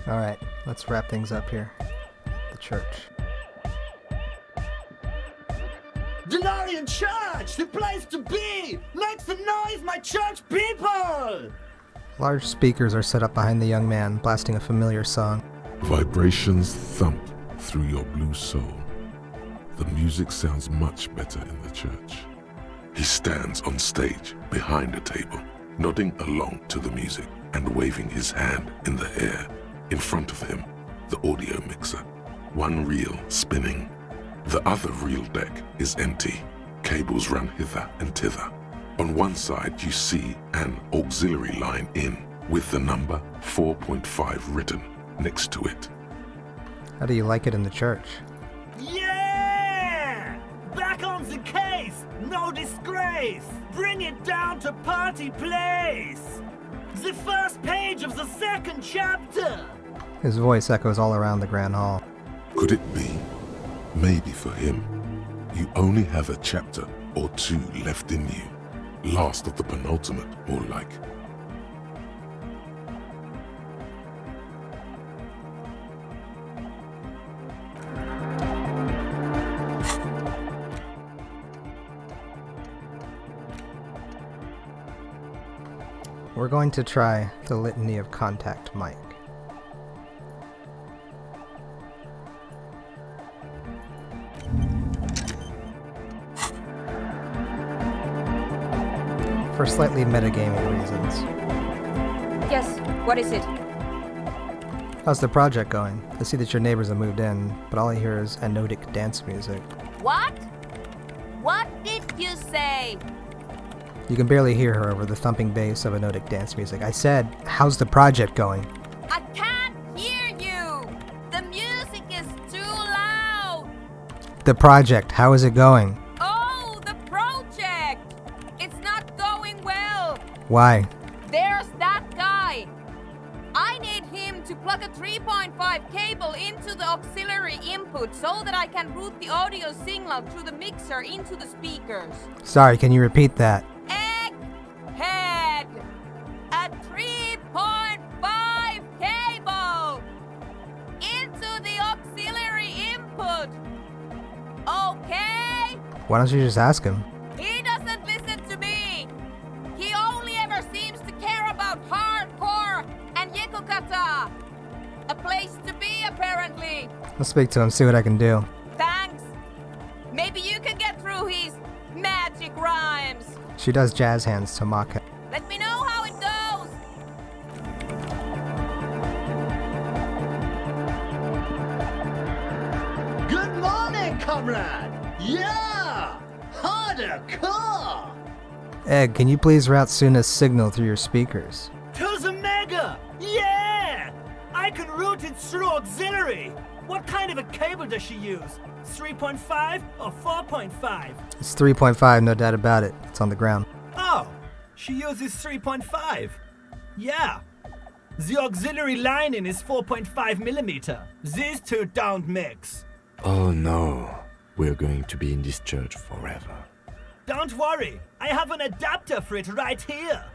Alright, let's wrap things up here. The church. Denarian Church! The place to be! Make some noise, my church people! Large speakers are set up behind the young man, blasting a familiar song. Vibrations thump through your blue soul. The music sounds much better in the church. He stands on stage behind a table, nodding along to the music and waving his hand in the air. In front of him, the audio mixer, one reel spinning. The other reel deck is empty. Cables run hither and thither. On one side you see an auxiliary line in with the number 4.5 written next to it. How do you like it in the church? Yeah! Back on the case! No disgrace! Bring it down to party place! The first page of the second chapter! His voice echoes all around the Grand Hall. Could it be? Maybe for him, you only have a chapter or two left in you. Last of the penultimate, more like. We're going to try the Litany of Contact Mike. For slightly metagaming reasons. Yes, what is it? How's the project going? I see that your neighbors have moved in, but all I hear is anodic dance music. What? What did you say? You can barely hear her over the thumping bass of anodic dance music. I said, how's the project going? I can't hear you! The music is too loud! The project, how is it going? Oh, the project! It's not going well! Why? There's that guy! I need him to plug a 3.5 cable into the auxiliary input so that I can route the audio signal through the mixer into the speakers. Sorry, can you repeat that? Egghead! A 3.5 cable! Into the auxiliary input! Okay? Why don't you just ask him? He doesn't listen to me! He only ever seems to care about hardcore and Yekukata! A place to be, apparently! I'll speak to him, see what I can do. Thanks! Maybe you can get through his magic rhymes! She does jazz hands to mock him. Let me know how it goes! Good morning, comrade! Yeah! Hardcore! Egg, can you please route Suna's signal through your speakers? To the mega! Yeah! I can route it through auxiliary! What kind of a cable does she use? 3.5 or 4.5? It's 3.5, no doubt about it. It's on the ground. Oh, she uses 3.5. Yeah. The auxiliary line-in is 4.5 millimeter. These two don't mix. Oh no, we're going to be in this church forever. Don't worry, I have an adapter for it right here.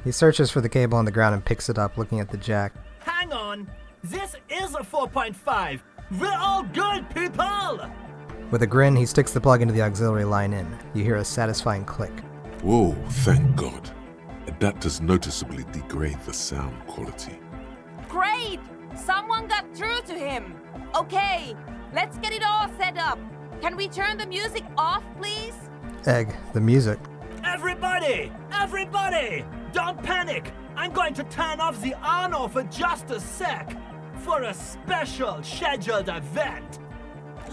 He searches for the cable on the ground and picks it up, looking at the jack. Hang on, this is a 4.5. We're all good, people! With a grin, he sticks the plug into the auxiliary line in. You hear a satisfying click. Whoa, thank God. Adapters noticeably degrade the sound quality. Great! Someone got through to him! Okay, let's get it all set up. Can we turn the music off, please? Egg, the music. Everybody! Everybody! Don't panic! I'm going to turn off the on-off for just a sec for a special scheduled event.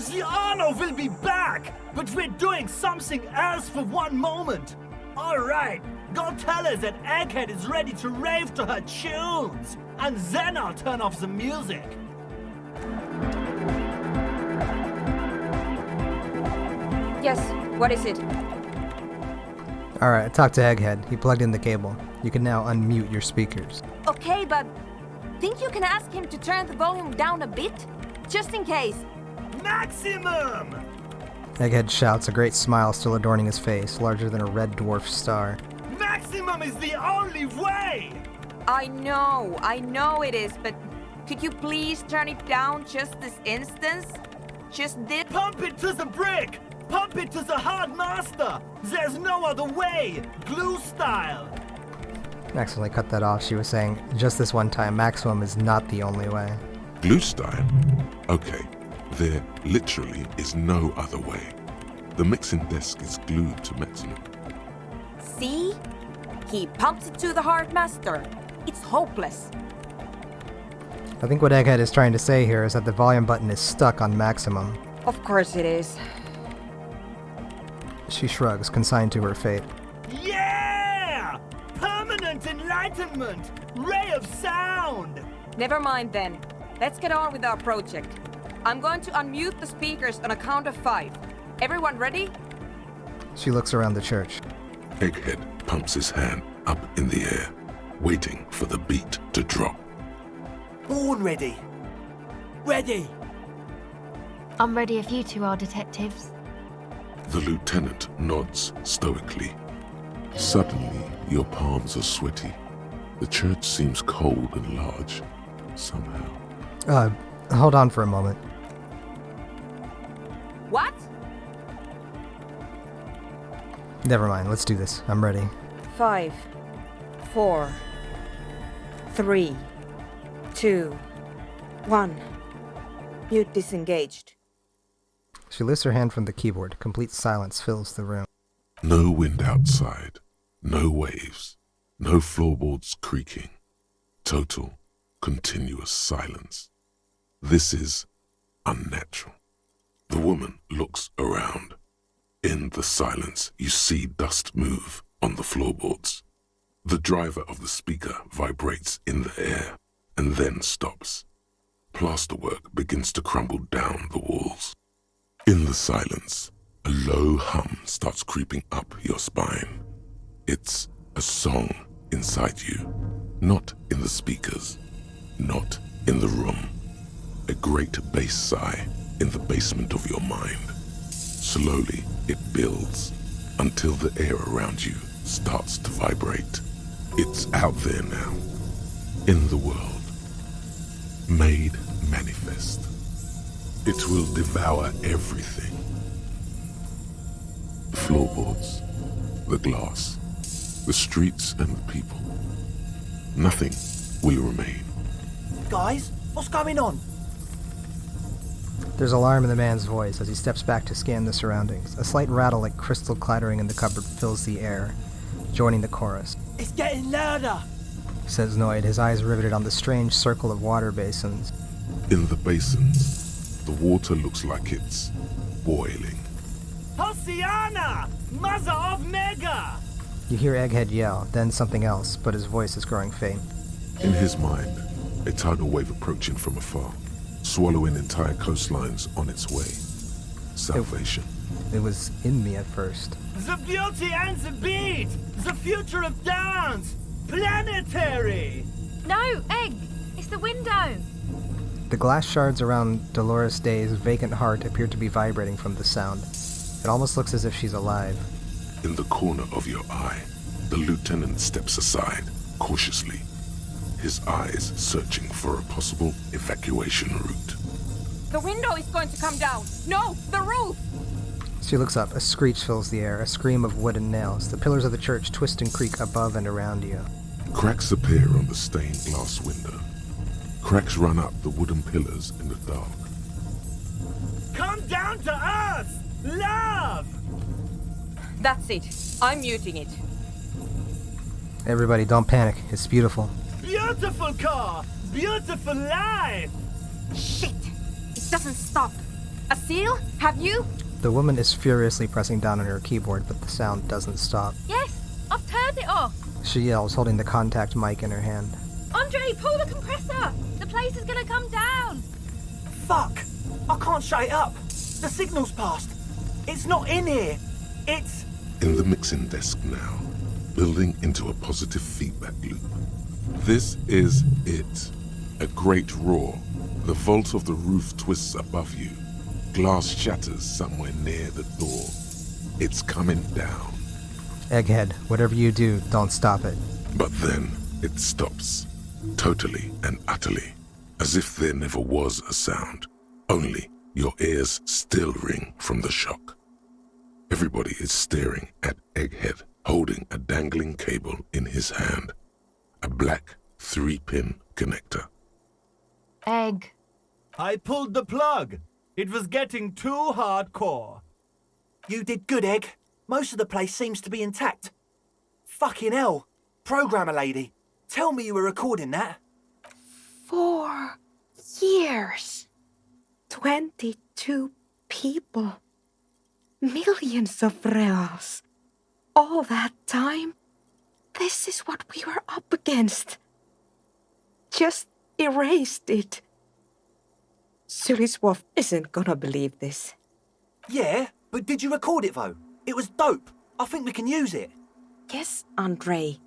The on-off will be back, but we're doing something else for one moment. Alright, go tell her that Egghead is ready to rave to her tunes, and then I'll turn off the music. Yes, what is it? Alright, I talked to Egghead. He plugged in the cable. You can now unmute your speakers. Okay, but think you can ask him to turn the volume down a bit? Just in case. Maximum! Egghead shouts, a great smile still adorning his face, larger than a red dwarf star. Maximum is the only way! I know it is, but Could you please turn it down just this instance? Just this. Pump it to the brick! Pump it to the hard master! There's no other way! Glue style! Accidentally cut that off. She was saying, just this one time, maximum is not the only way. Glue style? Okay, there literally is no other way. The mixing desk is glued to maximum. See? He pumps it to the hard master. It's hopeless. I think what Egghead is trying to say here is that the volume button is stuck on maximum. Of course it is. She shrugs, consigned to her fate. Yeah! Permanent enlightenment! Ray of sound! Never mind then. Let's get on with our project. I'm going to unmute the speakers on a count of 5. Everyone ready? She looks around the church. Egghead pumps his hand up in the air, waiting for the beat to drop. Born ready. Ready! I'm ready if you two are detectives. The lieutenant nods stoically. Suddenly, your palms are sweaty. The church seems cold and large, somehow. Hold on for a moment. What? Never mind, let's do this. I'm ready. 5, 4, 3, 2, 1. Mute disengaged. She lifts her hand from the keyboard. Complete silence fills the room. No wind outside, no waves, no floorboards creaking. Total, continuous silence. This is unnatural. The woman looks around. In the silence, you see dust move on the floorboards. The driver of the speaker vibrates in the air and then stops. Plasterwork begins to crumble down the walls. In the silence, a low hum starts creeping up your spine. It's a song inside you, not in the speakers, not in the room. A great bass sigh in the basement of your mind. Slowly, it builds until the air around you starts to vibrate. It's out there now, in the world, made manifest. It will devour everything. The floorboards, the glass, the streets and the people. Nothing will remain. Guys, what's going on? There's alarm in the man's voice as he steps back to scan the surroundings. A slight rattle like crystal clattering in the cupboard fills the air, joining the chorus. It's getting louder! Says Noid, his eyes riveted on the strange circle of water basins. In the basins, the water looks like it's boiling. Hosiana! Mother of Mega! You hear Egghead yell, then something else, but his voice is growing faint. In his mind, a tidal wave approaching from afar, swallowing entire coastlines on its way. Salvation. It was in me at first. The beauty and the beat! The future of dance! Planetary! No, Egg! It's the window! The glass shards around Dolores Day's vacant heart appear to be vibrating from the sound. It almost looks as if she's alive. In the corner of your eye, the lieutenant steps aside, cautiously, his eyes searching for a possible evacuation route. The window is going to come down. No, the roof! She looks up. A screech fills the air, a scream of wood and nails. The pillars of the church twist and creak above and around you. Cracks appear on the stained glass window. Cracks run up the wooden pillars in the dark. Come down to us! Love! That's it. I'm muting it. Everybody, don't panic. It's beautiful. Beautiful car! Beautiful life! Shit! It doesn't stop. A seal? Have you? The woman is furiously pressing down on her keyboard, but the sound doesn't stop. Yes! I've turned it off! She yells, holding the contact mic in her hand. Andre, pull the compressor! The place is gonna come down! Fuck! I can't shut it up! The signal's passed! It's not in here! It's... In the mixing desk now, building into a positive feedback loop. This is it. A great roar. The vault of the roof twists above you. Glass shatters somewhere near the door. It's coming down. Egghead, whatever you do, don't stop it. But then it stops. Totally and utterly. as if there never was a sound, only your ears still ring from the shock. Everybody is staring at Egghead, holding a dangling cable in his hand, a black 3-pin connector. Egg. I pulled the plug. It was getting too hardcore. You did good, Egg. Most of the place seems to be intact. Fucking hell. Programmer lady, tell me you were recording that. 4 years. 22 people. Millions of reals. All that time? This is what we were up against. Just erased it. Suliswolf isn't gonna believe this. Yeah, but did you record it though? It was dope. I think we can use it. Yes, Andre.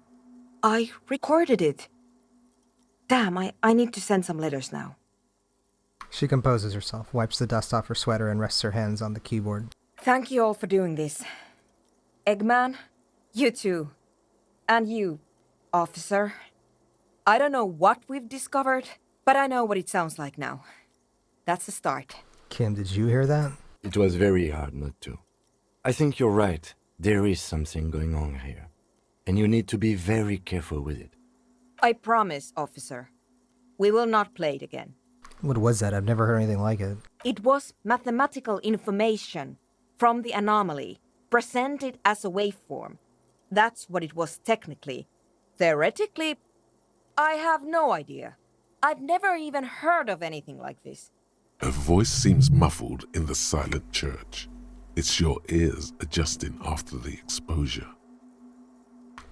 I recorded it. Damn, I need to send some letters now. She composes herself, wipes the dust off her sweater, and rests her hands on the keyboard. Thank you all for doing this. Eggman, you too. And you, officer. I don't know what we've discovered, but I know what it sounds like now. That's the start. Kim, did you hear that? It was very hard not to. I think you're right. There is something going on here. And you need to be very careful with it. I promise, officer. We will not play it again. What was that? I've never heard anything like it. It was mathematical information from the anomaly, presented as a waveform. That's what it was technically. Theoretically, I have no idea. I've never even heard of anything like this. A voice seems muffled in the silent church. It's your ears adjusting after the exposure.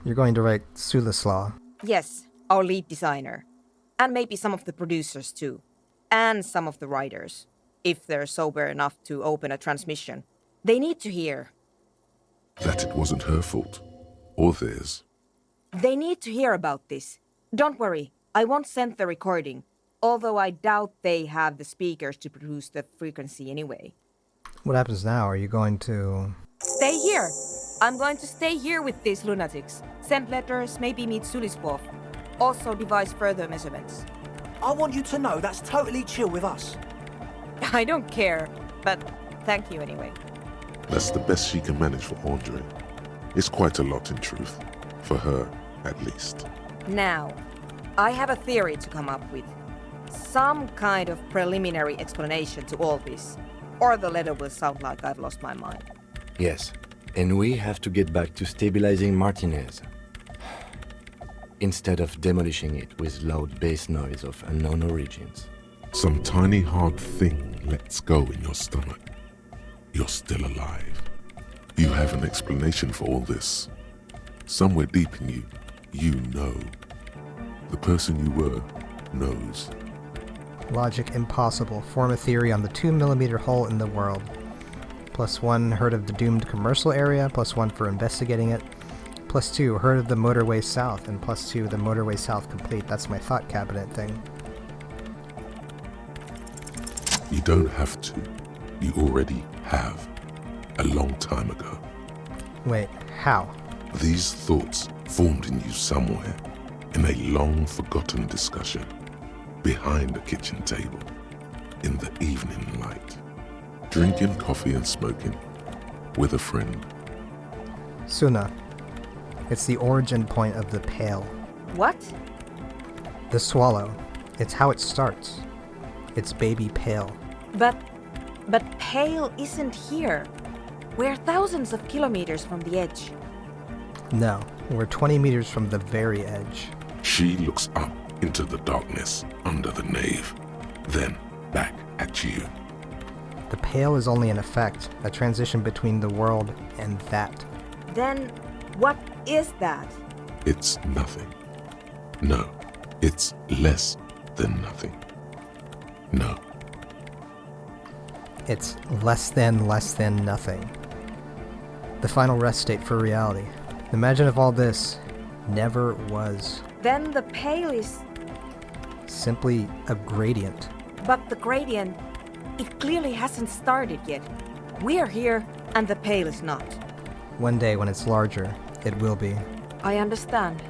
You're going to write Sulislaw. Yes, our lead designer. And maybe some of the producers too. And some of the writers, if they're sober enough to open a transmission. They need to hear. That it wasn't her fault, or theirs. They need to hear about this. Don't worry, I won't send the recording, although I doubt they have the speakers to produce the frequency anyway. What happens now? Are you going to... Stay here! I'm going to stay here with these lunatics. Send letters, maybe meet Suliswolf. Also devise further measurements. I want you to know that's totally chill with us. I don't care, but thank you anyway. That's the best she can manage for Andre. It's quite a lot in truth. For her, at least. Now, I have a theory to come up with. Some kind of preliminary explanation to all this. Or the letter will sound like I've lost my mind. Yes, and we have to get back to stabilizing Martinez. Instead of demolishing it with loud bass noise of unknown origins. Some tiny hard thing lets go in your stomach. You're still alive. You have an explanation for all this. Somewhere deep in you, you know. The person you were knows. Logic impossible. Form a theory on the 2mm hole in the world. +1 heard of the doomed commercial area, +1 for investigating it. +2 heard of the motorway south, and +2 the motorway south complete. That's my thought cabinet thing. You don't have to. You already have. A long time ago. Wait, how? These thoughts formed in you somewhere, in a long-forgotten discussion, behind a kitchen table, in the evening light, drinking coffee and smoking, with a friend. Suna. It's the origin point of the Pale. What? The swallow. It's how it starts. It's baby Pale. But Pale isn't here. We're thousands of kilometers from the edge. No, we're 20 meters from the very edge. She looks up into the darkness under the nave, then back at you. The Pale is only an effect, a transition between the world and that. Then what is that? It's nothing. No, it's less than nothing. No. It's less than nothing. The final rest state for reality. Imagine if all this never was. Then the Pale is... Simply a gradient. But the gradient, it clearly hasn't started yet. We're here, and the Pale is not. One day when it's larger, it will be. I understand.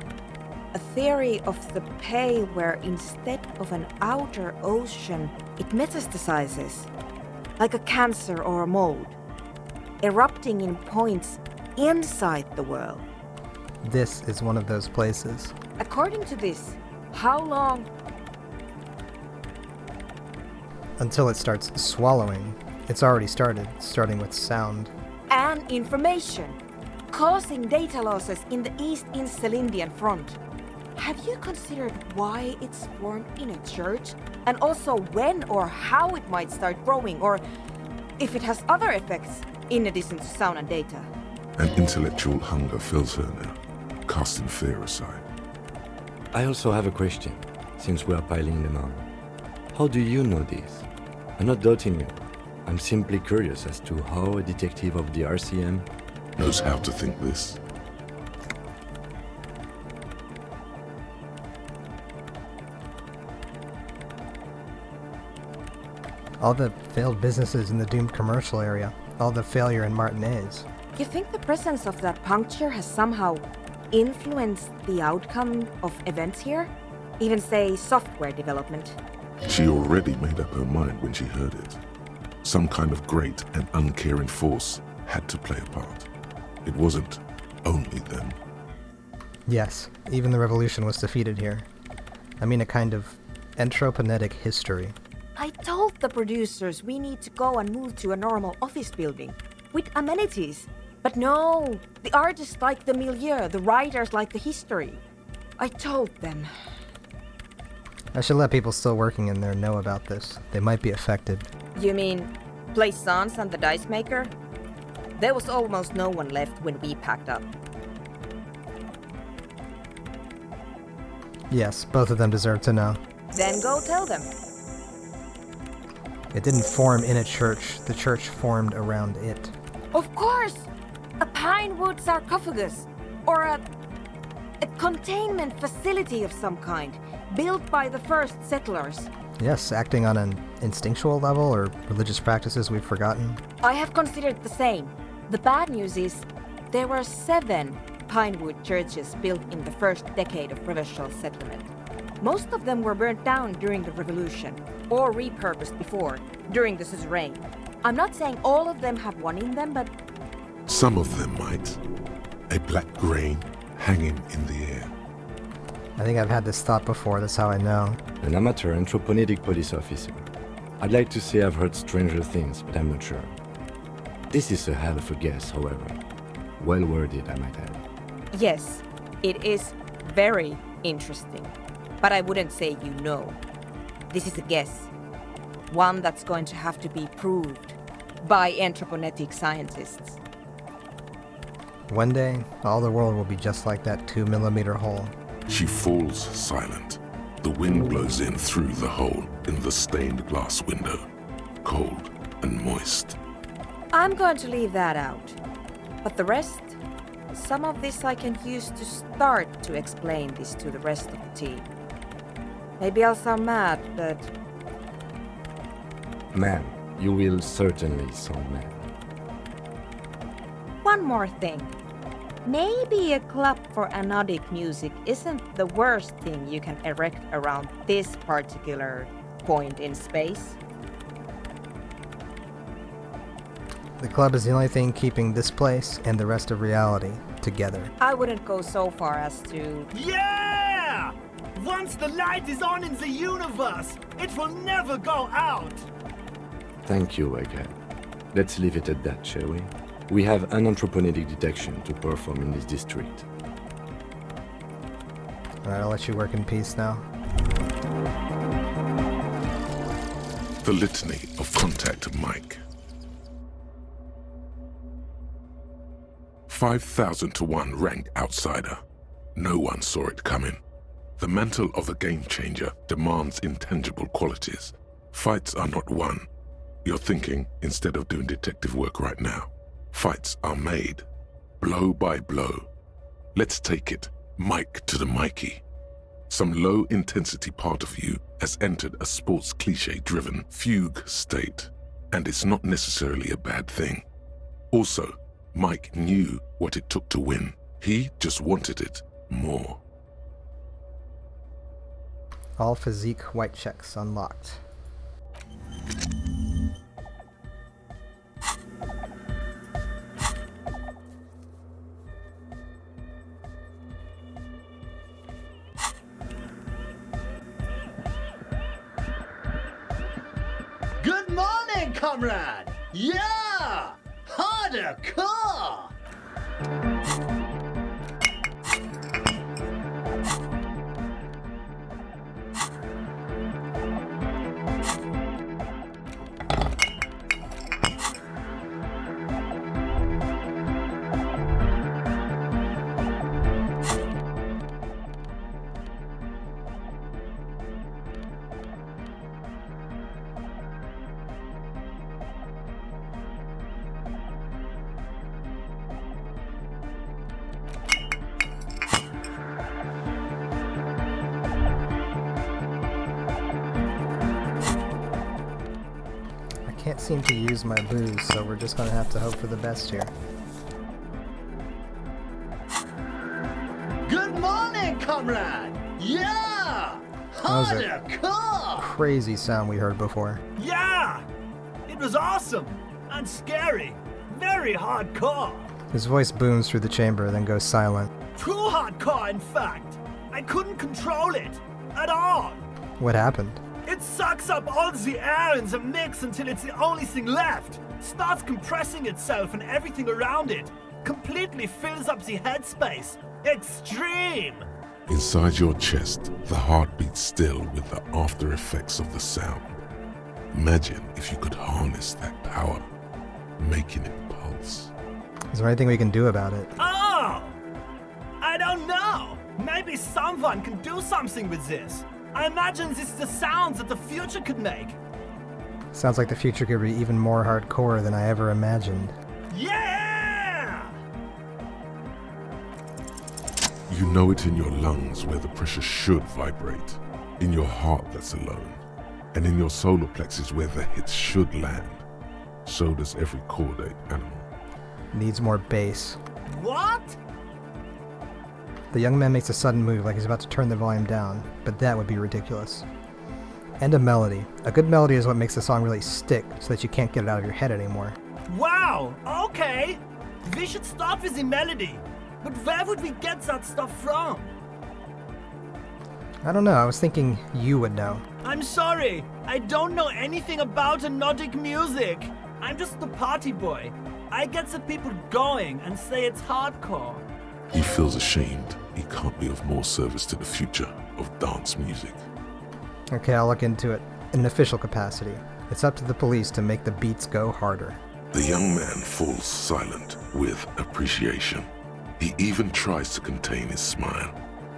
a theory of the pay where instead of an outer ocean, it metastasizes, like a cancer or a mold, erupting in points inside the world. This is one of those places. According to this, how long? Until it starts swallowing. It's already started, starting with sound. And information, causing data losses in the East Insulindian front. Have you considered why it's formed in a church? And also when or how it might start growing, or if it has other effects in addition to sound and data? An intellectual hunger fills her now, casting fear aside. I also have a question, since we are piling them on. How do you know this? I'm not doubting you. I'm simply curious as to how a detective of the RCM Knows how to think this. All the failed businesses in the doomed commercial area. All the failure in Martinez. You think the presence of that puncture has somehow influenced the outcome of events here? Even say software development? She already made up her mind when she heard it. Some kind of great and uncaring force had to play a part. It wasn't only them. Yes, even the revolution was defeated here. I mean a kind of anthroponetic history. I told the producers we need to go and move to a normal office building with amenities. But no, the artists like the milieu, the writers like the history. I told them. I should let people still working in there know about this. They might be affected. You mean Plaisance and the Dice Maker? There was almost no one left when we packed up. Yes, both of them deserve to know. Then go tell them. It didn't form in a church. The church formed around it. Of course! A pinewood sarcophagus, or a containment facility of some kind, built by the first settlers. Yes, acting on an instinctual level or religious practices we've forgotten. I have considered the same. The bad news is there were 7 pinewood churches built in the first decade of provincial settlement. Most of them were burnt down during the revolution, or repurposed before, during the suzerain. I'm not saying all of them have one in them, but Some of them might. A black grain hanging in the air. I think I've had this thought before, that's how I know. An amateur anthroponetic police officer. I'd like to say I've heard stranger things, but I'm not sure. This is a hell of a guess, however. Well worded, I might add. yes, it is very interesting. But I wouldn't say you know. This is a guess. One that's going to have to be proved by anthroponetic scientists. One day, all the world will be just like that 2mm hole. She falls silent. The wind blows in through the hole in the stained glass window, cold and moist. I'm going to leave that out. But the rest, some of this I can use to start to explain this to the rest of the team. Maybe I'll sound mad, but Ma'am, you will certainly sound mad. one more thing. Maybe a club for anodic music isn't the worst thing you can erect around this particular point in space. The club is the only thing keeping this place and the rest of reality together. I wouldn't go so far as to... Yeah! Once the light is on in the universe, it will never go out! Thank you, Egghead. Let's leave it at that, shall we? We have an anthroponetic detection to perform in this district. Alright, I'll let you work in peace now. The litany of contact Mike. 5,000 to 1 ranked outsider. No one saw it coming. The mantle of a game changer demands intangible qualities. Fights are not won. You're thinking instead of doing detective work right now. Fights are made, blow by blow. Let's take it, Mike to the Mikey. Some low-intensity part of you has entered a sports cliché-driven fugue state, and it's not necessarily a bad thing. Also, Mike knew what it took to win. He just wanted it more. All physique white checks unlocked. Good morning, comrade! Yeah! Harder car! Can't seem to use my booze, so we're just gonna have to hope for the best here. Good morning, comrade! Yeah! Harder car! Crazy sound we heard before. Yeah! It was awesome and scary. Very hardcore. His voice booms through the chamber, then goes silent. Too hardcore, in fact. I couldn't control it at all. What happened? It sucks up all the air in the mix until it's the only thing left. Starts compressing itself and everything around it. Completely fills up the headspace. Extreme! Inside your chest, the heart beats still with the after effects of the sound. Imagine if you could harness that power, making it pulse. Is there anything we can do about it? Oh! I don't know. Maybe someone can do something with this. I imagine this is the sounds that the future could make. Sounds like the future could be even more hardcore than I ever imagined. Yeah! You know it in your lungs where the pressure should vibrate, in your heart that's alone, and in your solar plexus where the hits should land. So does every chordate animal. Needs more bass. What? The young man makes a sudden move like he's about to turn the volume down, but that would be ridiculous. And a melody. A good melody is what makes the song really stick so that you can't get it out of your head anymore. Wow, okay. We should start with the melody. But where would we get that stuff from? I don't know, I was thinking you would know. I'm sorry, I don't know anything about Nordic music. I'm just the party boy. I get the people going and say it's hardcore. He feels ashamed he can't be of more service to the future of dance music. Okay, I'll look into it. In an official capacity. It's up to the police to make the beats go harder. The young man falls silent with appreciation. He even tries to contain his smile,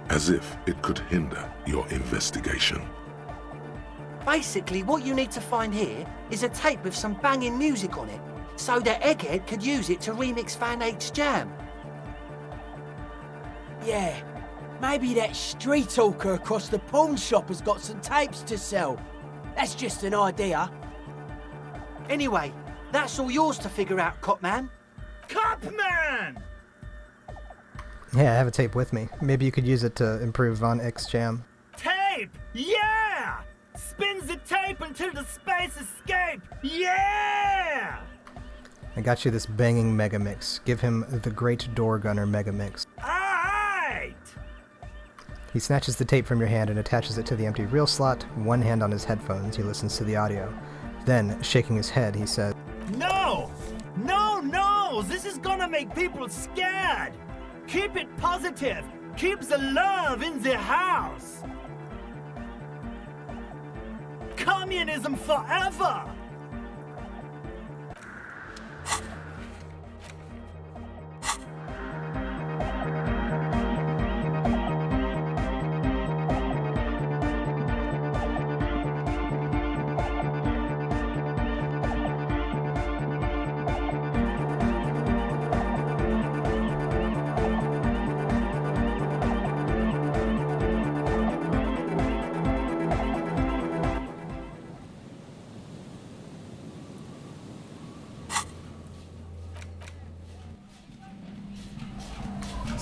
as if it could hinder your investigation. Basically, what you need to find here is a tape with some banging music on it, so that Egghead could use it to remix Van Eyck's jam. Yeah, maybe that street hawker across the pawn shop has got some tapes to sell. That's just an idea. Anyway, that's all yours to figure out, Copman. Copman! Yeah, I have a tape with me. Maybe you could use it to improve Von Eyck's jam. Tape! Yeah! Spin the tape until the space escape! Yeah! I got you this banging mega mix. Give him the Great Door Gunner mega mix. Alright! He snatches the tape from your hand and attaches it to the empty reel slot, one hand on his headphones. He listens to the audio. Then, shaking his head, he says, No! No, no! This is gonna make people scared! Keep it positive! Keep the love in the house! Communism forever!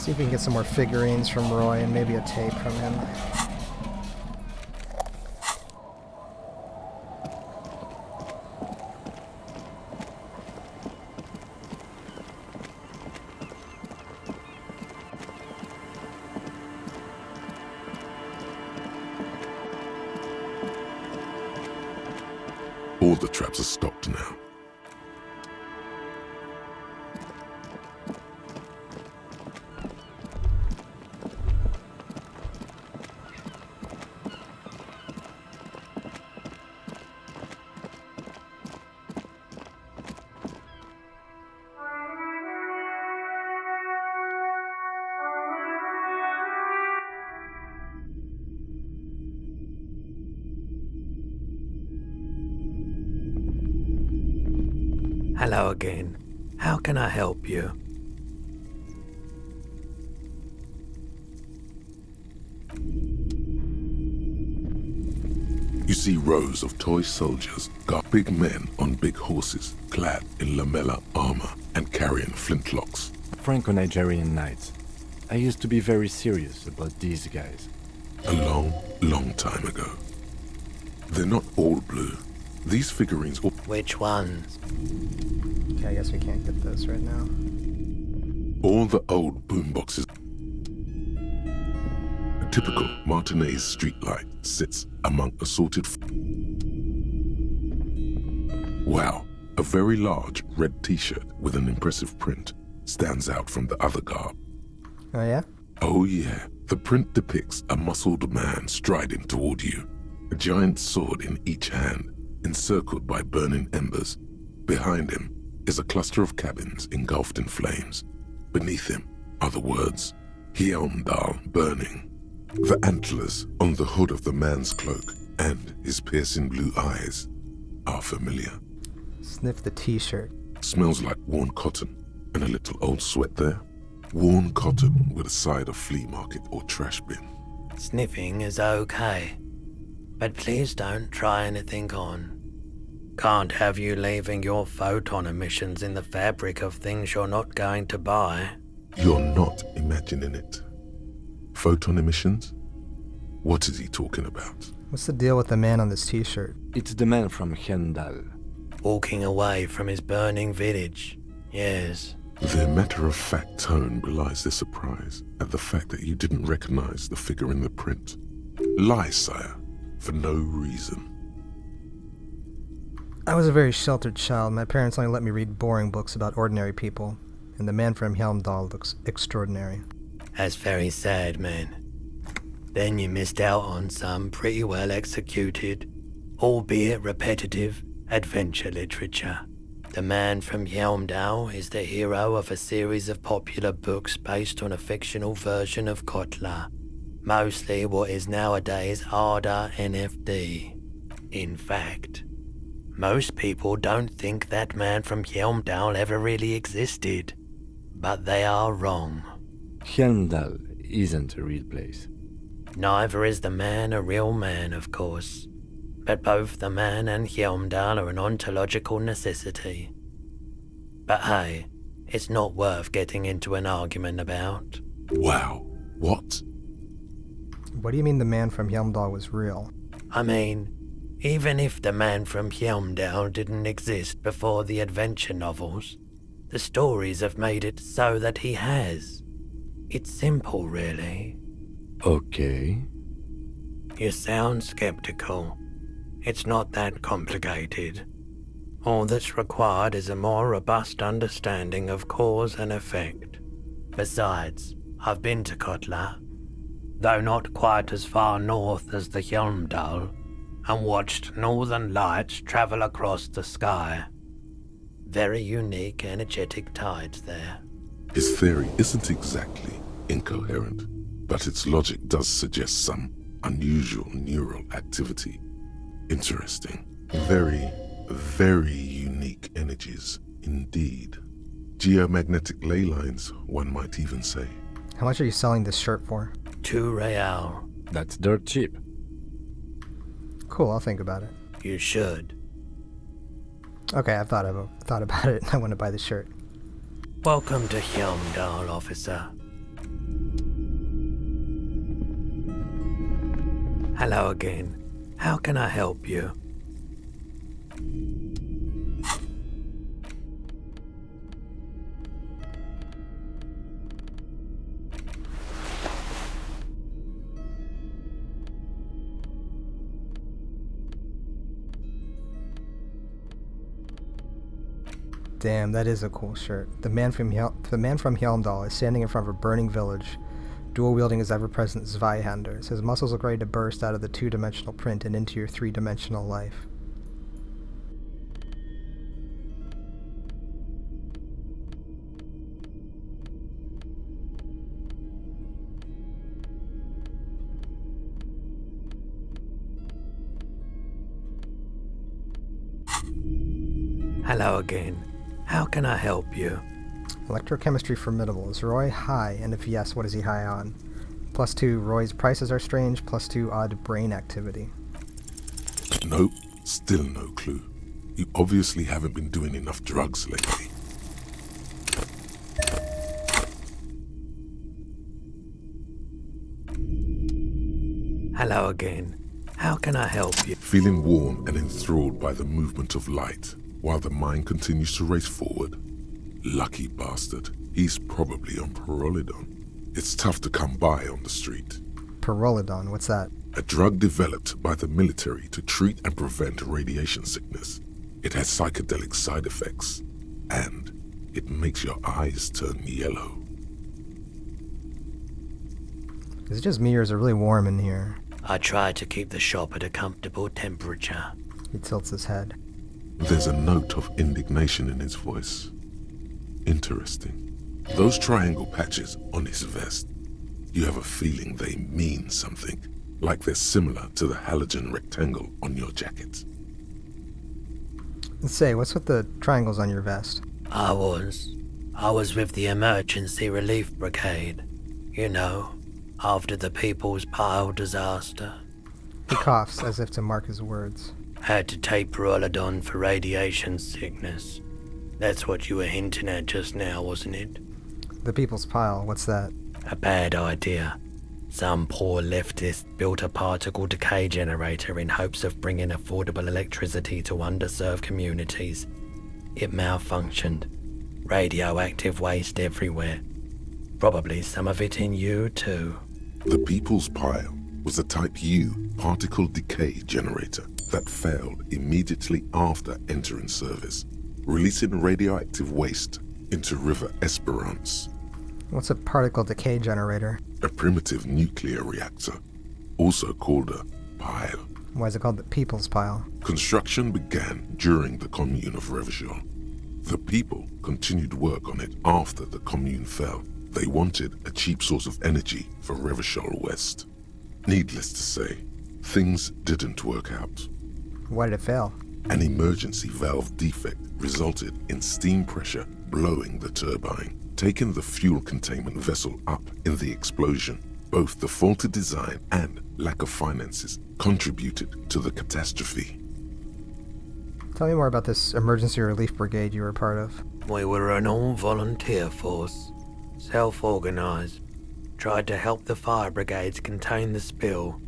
see if we can get some more figurines from Roy and maybe a tape from him. All the traps are stopped now. Hello again. How can I help you? You see rows of toy soldiers guard big men on big horses, clad in lamella armor and carrying flintlocks. Franco-Nigerian knights. I used to be very serious about these guys. A long, long time ago. They're not all blue. These figurines all... Which ones? Okay, I guess we can't get this right now. All the old boomboxes. A typical Martinez streetlight sits among assorted... Wow, a very large red t-shirt with an impressive print stands out from the other garb. Oh yeah? Oh yeah, the print depicts a muscled man striding toward you, a giant sword in each hand, encircled by burning embers. Behind him is a cluster of cabins engulfed in flames. Beneath him are the words, Hjelmdal burning. The antlers on the hood of the man's cloak and his piercing blue eyes are familiar. Sniff the t-shirt. Smells like worn cotton and a little old sweat there. Worn cotton with a side of flea market or trash bin. Sniffing is okay. But please don't try anything on. Can't have you leaving your photon emissions in the fabric of things you're not going to buy. You're not imagining it. Photon emissions? What is he talking about? What's the deal with the man on this t-shirt? It's the man from Hendal. Walking away from his burning village. Yes. Their matter-of-fact tone belies their surprise at the fact that you didn't recognize the figure in the print. Lie, sire, for no reason. I was a very sheltered child. My parents only let me read boring books about ordinary people, and the man from Hjelmdal looks extraordinary. That's very sad, man. Then you missed out on some pretty well executed, albeit repetitive, adventure literature. The man from Hjelmdal is the hero of a series of popular books based on a fictional version of Kotla, mostly what is nowadays Arda NFD. In fact, most people don't think that man from Hjelmdal ever really existed, but they are wrong. Hendal isn't a real place. Neither is the man a real man, of course. But both the man and Hjelmdal are an ontological necessity. But hey, it's not worth getting into an argument about. Wow, what? What do you mean the man from Hjelmdal was real? I mean, even if the man from Hjelmdal didn't exist before the adventure novels, the stories have made it so that he has. It's simple, really. Okay. You sound skeptical. It's not that complicated. All that's required is a more robust understanding of cause and effect. Besides, I've been to Kotla, though not quite as far north as the Hjelmdal, and watched northern lights travel across the sky. Very unique, energetic tides there. His theory isn't exactly incoherent, but its logic does suggest some unusual neural activity. Interesting. Very, very unique energies indeed. Geomagnetic ley lines, one might even say. How much are you selling this shirt for? 2 real. That's dirt cheap. Cool, I'll think about it. You should. Okay, I've thought about it. I want to buy the shirt. Welcome to Hjelmdal, officer. Hello again. How can I help you? Damn, that is a cool shirt. The man from Hjelmdal is standing in front of a burning village, dual-wielding his ever-present Zweihander. His muscles look ready to burst out of the two-dimensional print and into your three-dimensional life. Hello again. How can I help you? Electrochemistry formidable. Is Roy high? And if yes, what is he high on? +2, Roy's prices are strange. +2, odd brain activity. Nope, still no clue. You obviously haven't been doing enough drugs lately. Hello again. How can I help you? Feeling warm and enthralled by the movement of light, while the mind continues to race forward. Lucky bastard. He's probably on Pyrrolidon. It's tough to come by on the street. Pyrrolidon, what's that? A drug developed by the military to treat and prevent radiation sickness. It has psychedelic side effects, and it makes your eyes turn yellow. Is it just me or is it really warm in here? I try to keep the shop at a comfortable temperature. He tilts his head. There's a note of indignation in his voice. Interesting. Those triangle patches on his vest, you have a feeling they mean something, like they're similar to the halogen rectangle on your jacket. Let's say, what's with the triangles on your vest? I was with the Emergency Relief Brigade. You know, after the People's Pile disaster. He coughs as if to mark his words. Had to take Pyrrolidon for radiation sickness. That's what you were hinting at just now, wasn't it? The People's Pile, what's that? A bad idea. Some poor leftist built a particle decay generator in hopes of bringing affordable electricity to underserved communities. It malfunctioned. Radioactive waste everywhere. Probably some of it in you, too. The People's Pile was a Type U particle decay generator that failed immediately after entering service, releasing radioactive waste into River Esperance. What's a particle decay generator? A primitive nuclear reactor, also called a pile. Why is it called the People's Pile? Construction began during the Commune of Revachol. The people continued work on it after the Commune fell. They wanted a cheap source of energy for Revachol West. Needless to say, things didn't work out. Why did it fail? An emergency valve defect resulted in steam pressure blowing the turbine, taking the fuel containment vessel up in the explosion. Both the faulty design and lack of finances contributed to the catastrophe. Tell me more about this emergency relief brigade you were part of. We were an all-volunteer force, self-organized, tried to help the fire brigades contain the spill.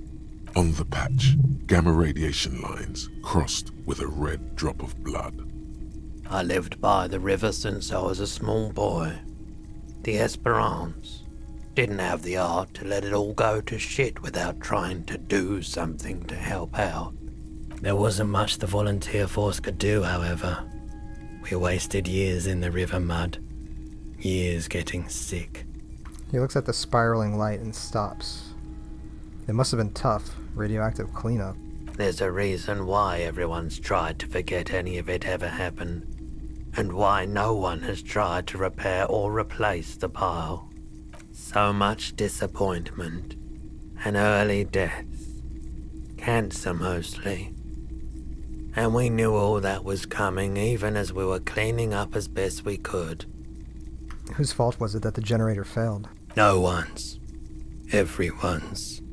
On the patch, gamma radiation lines crossed with a red drop of blood. I lived by the river since I was a small boy. The Esperance. Didn't have the art to let it all go to shit without trying to do something to help out. There wasn't much the volunteer force could do, however. We wasted years in the river mud. Years getting sick. He looks at the spiraling light and stops. It must have been tough, radioactive cleanup. There's a reason why everyone's tried to forget any of it ever happened, and why no one has tried to repair or replace the pile. So much disappointment, and early deaths. Cancer mostly. And we knew all that was coming even as we were cleaning up as best we could. Whose fault was it that the generator failed? No one's. Everyone's.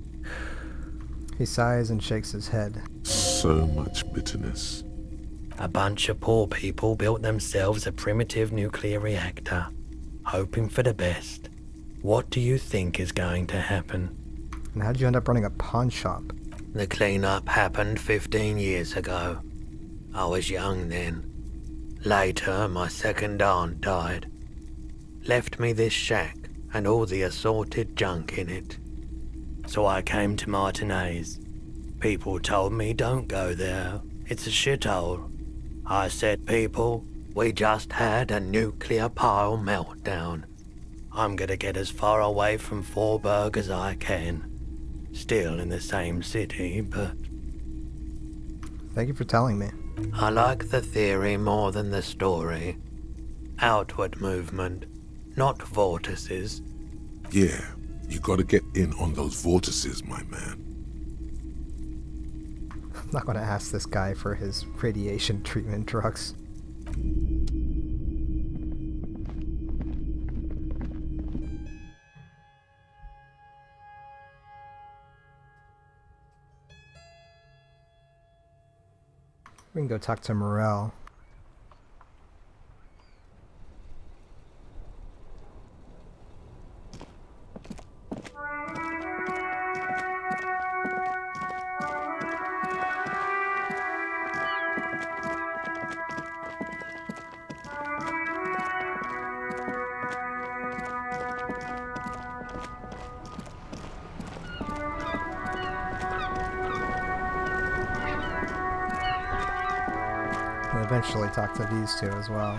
He sighs and shakes his head. So much bitterness. A bunch of poor people built themselves a primitive nuclear reactor, hoping for the best. What do you think is going to happen? And how'd you end up running a pawn shop? The cleanup happened 15 years ago. I was young then. Later, my second aunt died. Left me this shack and all the assorted junk in it. So I came to Martinez. People told me don't go there. It's a shithole. I said, people, We just had a nuclear pile meltdown. I'm gonna get as far away from Forberg as I can. Still in the same city, but Thank you for telling me. I like the theory more than the story. Outward movement, not vortices. Yeah, you gotta get in on those vortices, my man. I'm not going to ask this guy for his radiation treatment drugs. We can go talk to Morel. We'll eventually talk to these two as well.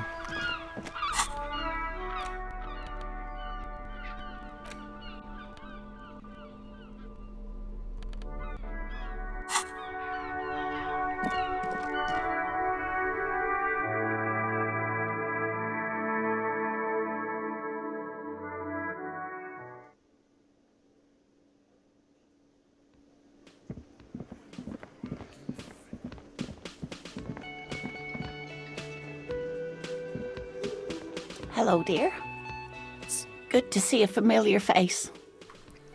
Hello, dear. It's good to see a familiar face.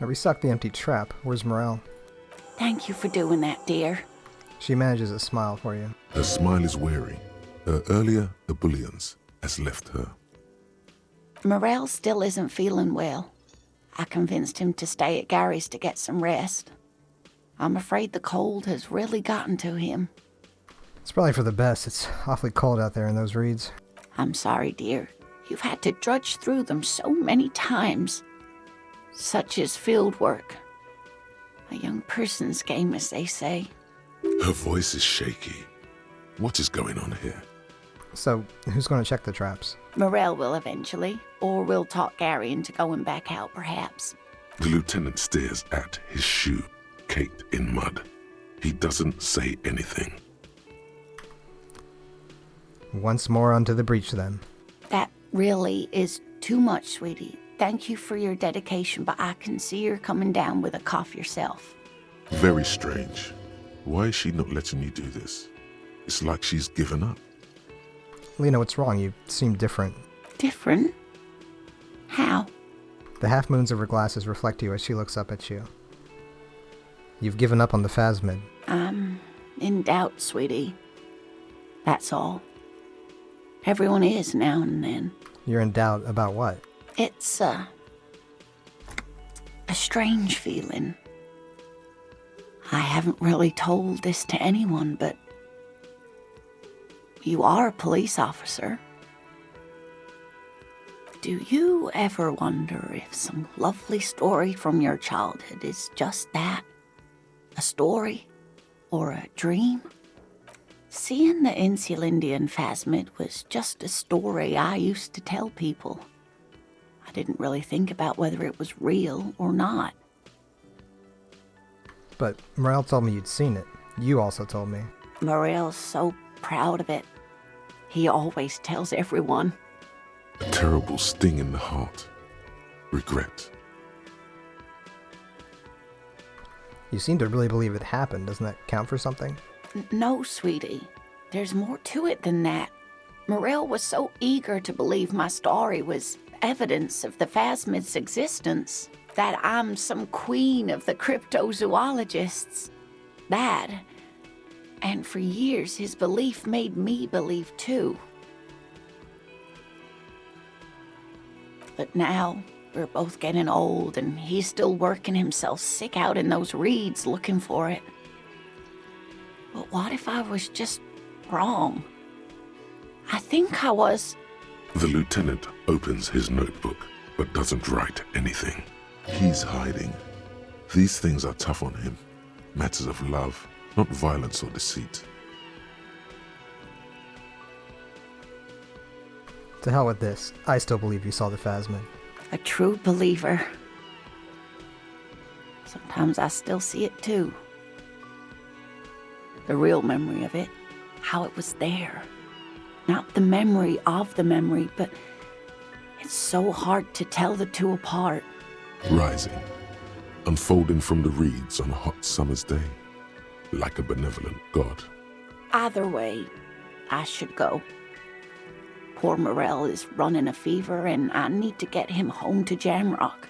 I restocked the empty trap. Where's Morel? Thank you for doing that, dear. She manages a smile for you. Her smile is weary. Her earlier ebullience has left her. Morel still isn't feeling well. I convinced him to stay at Gary's to get some rest. I'm afraid the cold has really gotten to him. It's probably for the best. It's awfully cold out there in those reeds. I'm sorry, dear. You've had to drudge through them so many times. Such is field work. A young person's game, as they say. Her voice is shaky. What is going on here? So, who's going to check the traps? Morel will eventually, or we'll talk Gary into going back out, perhaps. The lieutenant stares at his shoe, caked in mud. He doesn't say anything. Once more onto the breach, then. That really is too much, sweetie. Thank you for your dedication, but I can see you're coming down with a cough yourself. Very strange. Why is she not letting you do this? It's like she's given up. Lena, what's wrong? You seem different. Different? How? The half moons of her glasses reflect you as she looks up at you. You've given up on the phasmid. I'm in doubt, sweetie. That's all. Everyone is now and then. You're in doubt about what? It's a strange feeling. I haven't really told this to anyone, but you are a police officer. Do you ever wonder if some lovely story from your childhood is just that? A story? Or a dream? Seeing the Insulindian phasmid was just a story I used to tell people. I didn't really think about whether it was real or not. But Morel told me you'd seen it. You also told me. Morel's so proud of it. He always tells everyone. A terrible sting in the heart. Regret. You seem to really believe it happened. Doesn't that count for something? No, sweetie. There's more to it than that. Morel was so eager to believe my story was evidence of the phasmid's existence that I'm some queen of the cryptozoologists. That, and for years his belief made me believe too. But now, we're both getting old and he's still working himself sick out in those reeds looking for it. But what if I was just wrong? I think I was. The lieutenant opens his notebook, but doesn't write anything. He's hiding. These things are tough on him. Matters of love, not violence or deceit. To hell with this. I still believe you saw the phasmid. A true believer. Sometimes I still see it too. The real memory of it, how it was there. Not the memory of the memory, but it's so hard to tell the two apart. Rising, unfolding from the reeds on a hot summer's day, like a benevolent god. Either way, I should go. Poor Morel is running a fever, and I need to get him home to Jamrock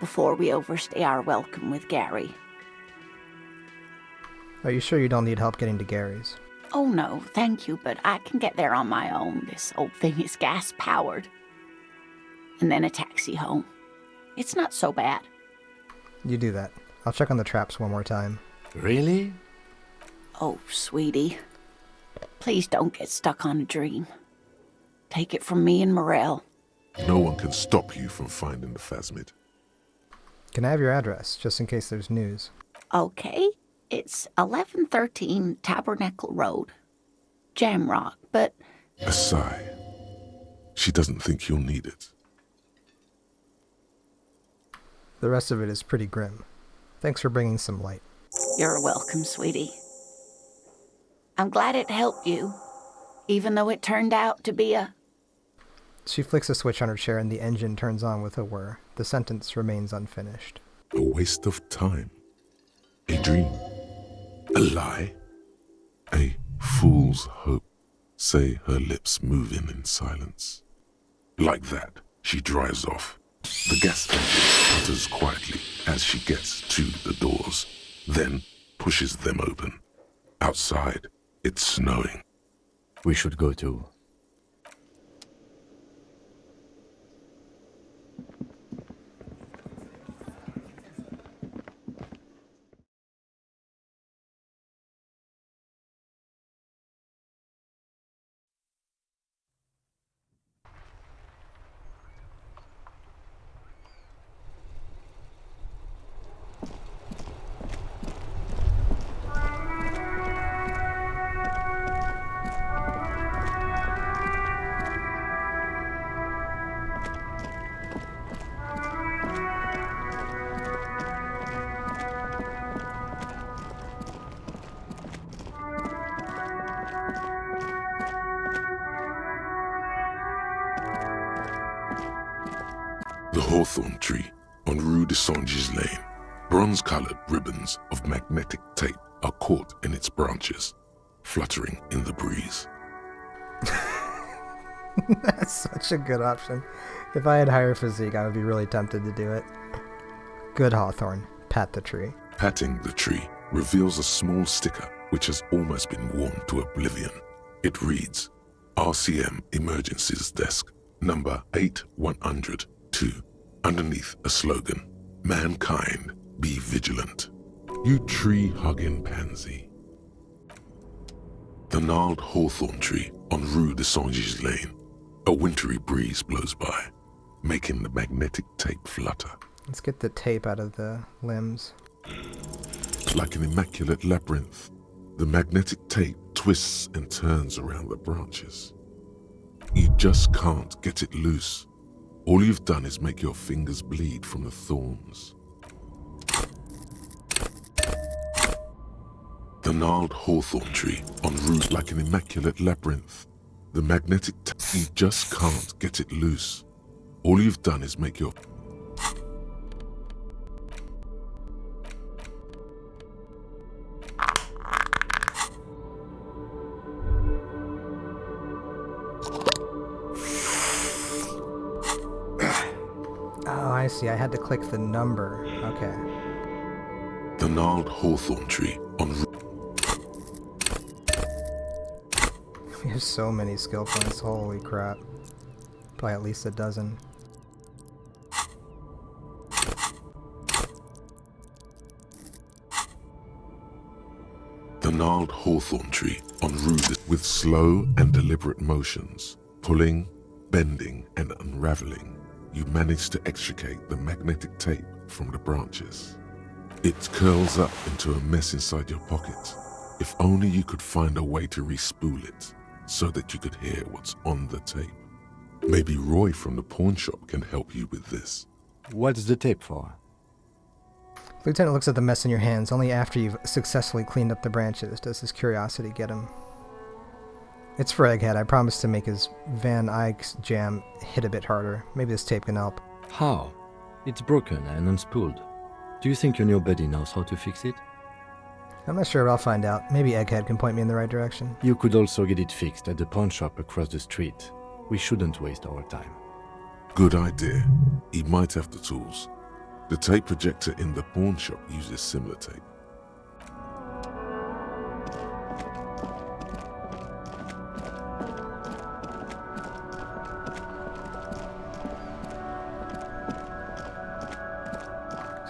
before we overstay our welcome with Gary. Are you sure you don't need help getting to Gary's? Oh no, thank you, but I can get there on my own. This old thing is gas-powered. And then a taxi home. It's not so bad. You do that. I'll check on the traps one more time. Really? Oh, sweetie. Please don't get stuck on a dream. Take it from me and Morel. No one can stop you from finding the phasmid. Can I have your address, just in case there's news? Okay, it's 1113 Tabernacle Road. Jamrock, but... A sigh. She doesn't think you'll need it. The rest of it is pretty grim. Thanks for bringing some light. You're welcome, sweetie. I'm glad it helped you, even though it turned out to be a... She flicks a switch on her chair and the engine turns on with a whir. The sentence remains unfinished. A waste of time. A dream. A lie. A fool's hope. Say her lips moving in silence. Like that, she drives off. The gas engine sputters quietly as she gets to the doors, then pushes them open. Outside, it's snowing. We should go too. The hawthorn tree on Rue de Saint-Gilles Lane. Bronze-colored ribbons of magnetic tape are caught in its branches, fluttering in the breeze. That's such a good option. If I had higher physique, I would be really tempted to do it. Good Hawthorne. Pat the tree. Patting the tree reveals a small sticker which has almost been worn to oblivion. It reads, RCM Emergencies Desk, number 8102. Underneath a slogan, Mankind, be vigilant. You tree-hugging pansy. The gnarled hawthorn tree on Rue de Saint-Gilles Lane. A wintry breeze blows by, making the magnetic tape flutter. Let's get the tape out of the limbs. Like an immaculate labyrinth, the magnetic tape twists and turns around the branches. You just can't get it loose. All you've done is make your fingers bleed from the thorns. The gnarled hawthorn tree on route like an immaculate labyrinth. The magnetic you just can't get it loose. All you've done is make your... Oh, I see. I had to click the number. Okay. The gnarled hawthorn tree on route... We have so many skill points. Holy crap. Probably at least a dozen. The gnarled hawthorn tree on route with slow and deliberate motions, pulling, bending, and unraveling, you manage to extricate the magnetic tape from the branches. It curls up into a mess inside your pocket. If only you could find a way to re-spool it, so that you could hear what's on the tape. Maybe Roy from the pawn shop can help you with this. What's the tape for? Lieutenant looks at the mess in your hands. Only after you've successfully cleaned up the branches does his curiosity get him. It's for Egghead. I promised to make his Van Eyck's jam hit a bit harder. Maybe this tape can help. How? It's broken and unspooled. Do you think your new buddy knows how to fix it? I'm not sure, but I'll find out. Maybe Egghead can point me in the right direction. You could also get it fixed at the pawn shop across the street. We shouldn't waste our time. Good idea. He might have the tools. The tape projector in the pawn shop uses similar tape.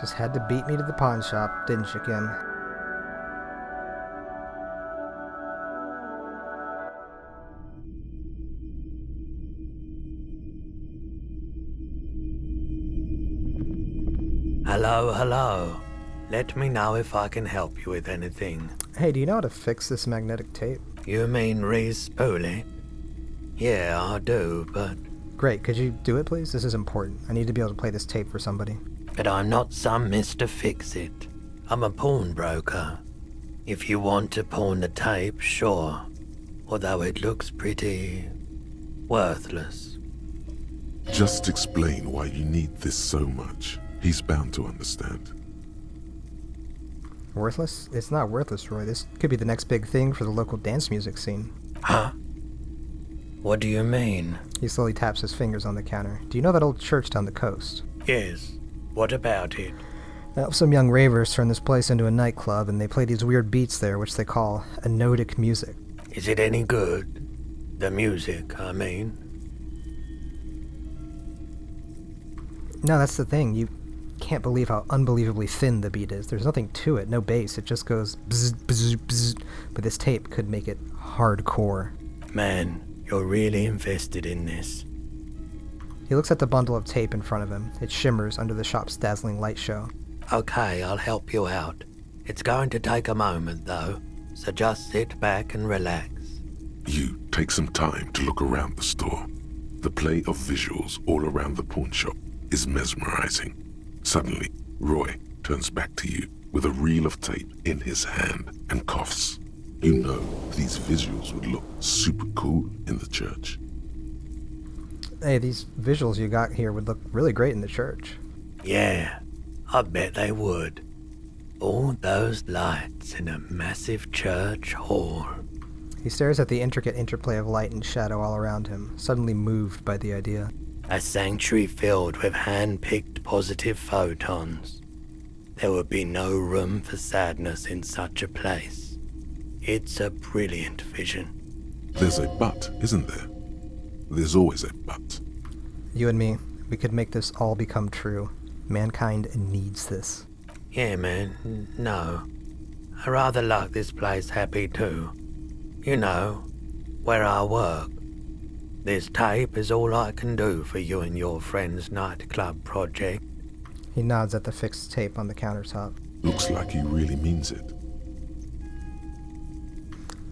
Just had to beat me to the pawn shop, didn't you, Kim? Hello. Let me know if I can help you with anything. Hey, do you know how to fix this magnetic tape? You mean re-spool it? Yeah, I do, but... Great, could you do it, please? This is important. I need to be able to play this tape for somebody. But I'm not some Mr. Fix-It. I'm a pawnbroker. If you want to pawn the tape, sure. Although it looks pretty... worthless. Just explain why you need this so much. He's bound to understand. Worthless? It's not worthless, Roy. This could be the next big thing for the local dance music scene. Huh? What do you mean? He slowly taps his fingers on the counter. Do you know that old church down the coast? Yes. What about it? Well, some young ravers turn this place into a nightclub, and they play these weird beats there, which they call anodic music. Is it any good? The music, I mean. No, that's the thing. You can't believe how unbelievably thin the beat is. There's nothing to it, no bass. It just goes bzz, bzz, bzz. But this tape could make it hardcore. Man, you're really invested in this. He looks at the bundle of tape in front of him. It shimmers under the shop's dazzling light show. Okay, I'll help you out. It's going to take a moment, though, so just sit back and relax. You take some time to look around the store. The play of visuals all around the pawn shop is mesmerizing. Suddenly, Roy turns back to you with a reel of tape in his hand and coughs. You know these visuals would look super cool in the church. Hey, these visuals you got here would look really great in the church. Yeah, I bet they would. All those lights in a massive church hall. He stares at the intricate interplay of light and shadow all around him, suddenly moved by the idea. A sanctuary filled with hand-picked positive photons. There would be no room for sadness in such a place. It's a brilliant vision. There's a but, isn't there? There's always a but. You and me, we could make this all become true. Mankind needs this. Yeah, man, no. I rather like this place happy too. You know, where I work. This tape is all I can do for you and your friend's nightclub project. He nods at the fixed tape on the countertop. Looks like he really means it.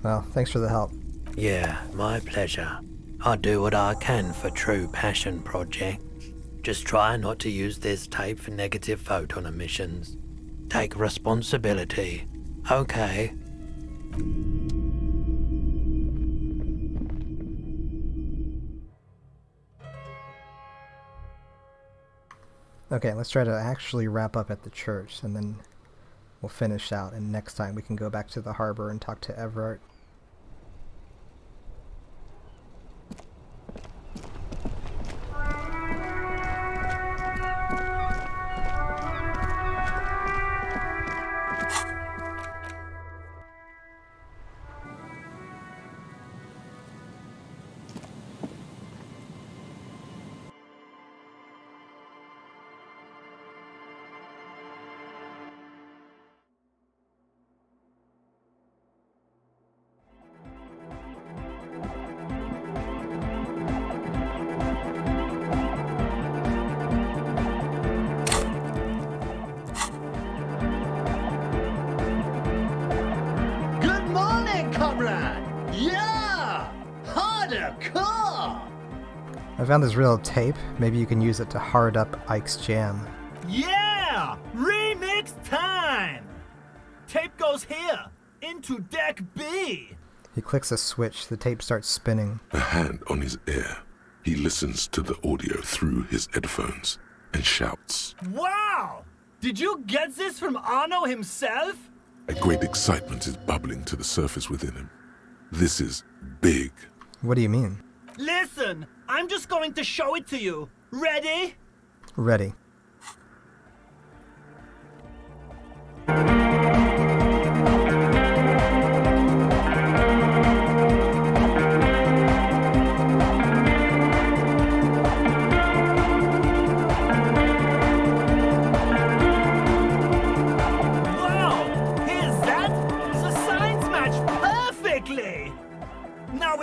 Well, thanks for the help. Yeah, my pleasure. I do what I can for true passion projects. Just try not to use this tape for negative photon emissions. Take responsibility, okay? Okay, let's try to actually wrap up at the church, and then we'll finish out, and next time we can go back to the harbor and talk to Everett. Good morning, comrade! Yeah! Harder, car! I found this reel of tape. Maybe you can use it to hard up Ike's jam. Yeah! Remix time! Tape goes here, into deck B. He clicks a switch. The tape starts spinning. A hand on his ear. He listens to the audio through his headphones and shouts. Wow! Did you get this from Arno himself? A great excitement is bubbling to the surface within him. This is big. What do you mean? Listen, I'm just going to show it to you. Ready? Ready.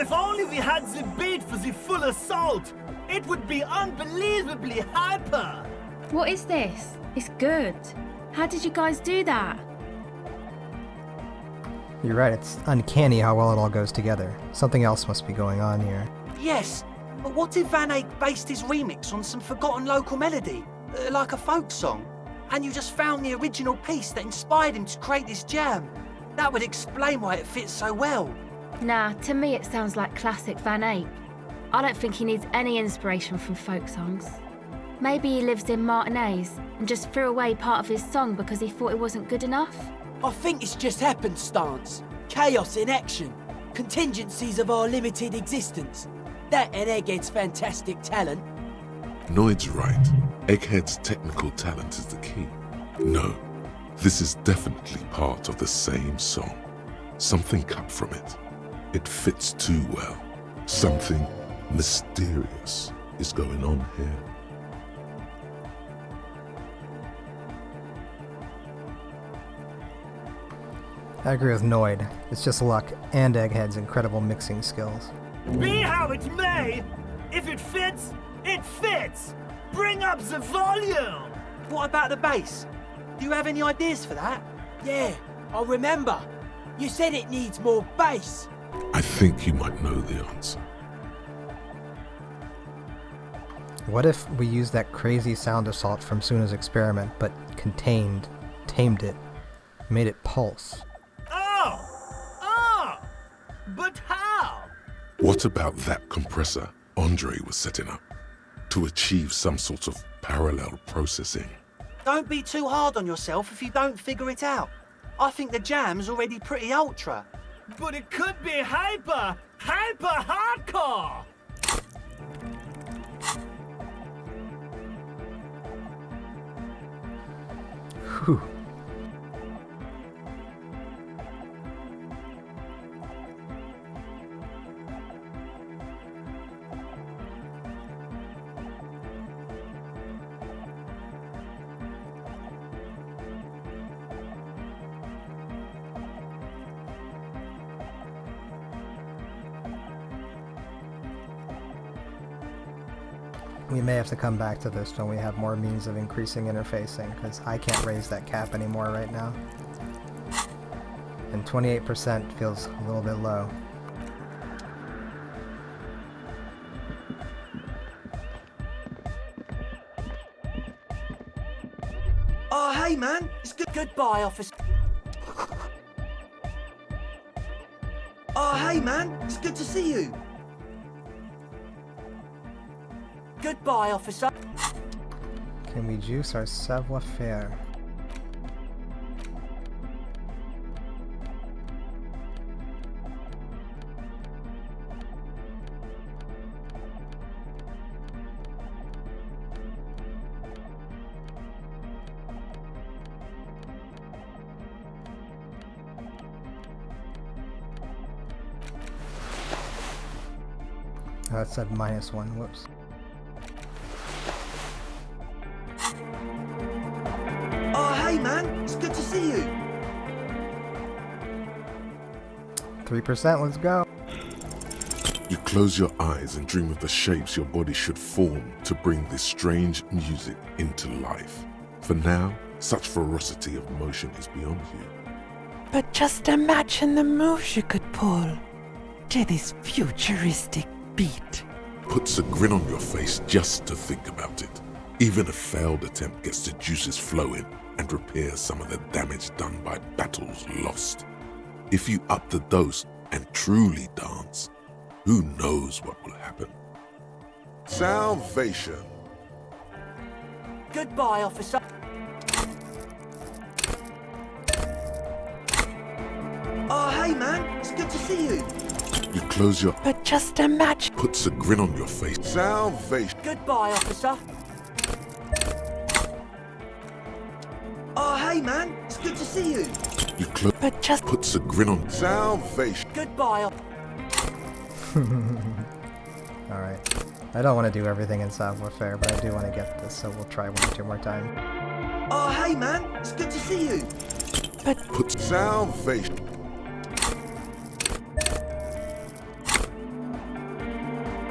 If only we had the beat for the full assault, it would be unbelievably hyper. What is this? It's good. How did you guys do that? You're right, it's uncanny how well it all goes together. Something else must be going on here. Yes, but what if Van Eyck based his remix on some forgotten local melody, like a folk song, and you just found the original piece that inspired him to create this jam? That would explain why it fits so well. Nah, to me it sounds like classic Van Eyck. I don't think he needs any inspiration from folk songs. Maybe he lives in Martinez and just threw away part of his song because he thought it wasn't good enough. I think it's just happenstance. Chaos in action. Contingencies of our limited existence. That and Egghead's fantastic talent. Noid's right. Egghead's technical talent is the key. No, this is definitely part of the same song. Something cut from it. It fits too well. Something mysterious is going on here. I agree with Noid. It's just luck and Egghead's incredible mixing skills. Be how it may, if it fits, it fits. Bring up the volume. What about the bass? Do you have any ideas for that? Yeah, I remember. You said it needs more bass. I think you might know the answer. What if we used that crazy sound assault from Suna's experiment, but tamed it, made it pulse? But how? What about that compressor Andre was setting up to achieve some sort of parallel processing? Don't be too hard on yourself if you don't figure it out. I think the jam's already pretty ultra. But it could be hyper hardcore! Whew. We may have to come back to this when we have more means of increasing interfacing, because I can't raise that cap anymore right now. And 28% feels a little bit low. Oh, hey man, it's good. Goodbye, officer. Oh, hey man, it's good to see you. Goodbye, officer. Can we juice our savoir-faire? Oh, it said -1, whoops. Oh, hey man, it's good to see you. 3%, let's go. You close your eyes and dream of the shapes your body should form to bring this strange music into life. For now, such ferocity of motion is beyond you. But just imagine the moves you could pull to this futuristic beat. puts a grin on your face just to think about it. Even a failed attempt gets the juices flowing and repairs some of the damage done by battles lost. If you up the dose and truly dance, who knows what will happen? Salvation. Goodbye, officer. Oh, hey, man. It's good to see you. You close your... But just imagine. Puts a grin on your face. Salvation. Goodbye, officer. Oh, hey, man. It's good to see you. You close... But just... Puts a grin on... Salvation. Goodbye. Alright. I don't want to do everything in Savoir Faire, but I do want to get this, so we'll try 1 or 2 more times. Oh, hey, man. It's good to see you. But... Puts salvation.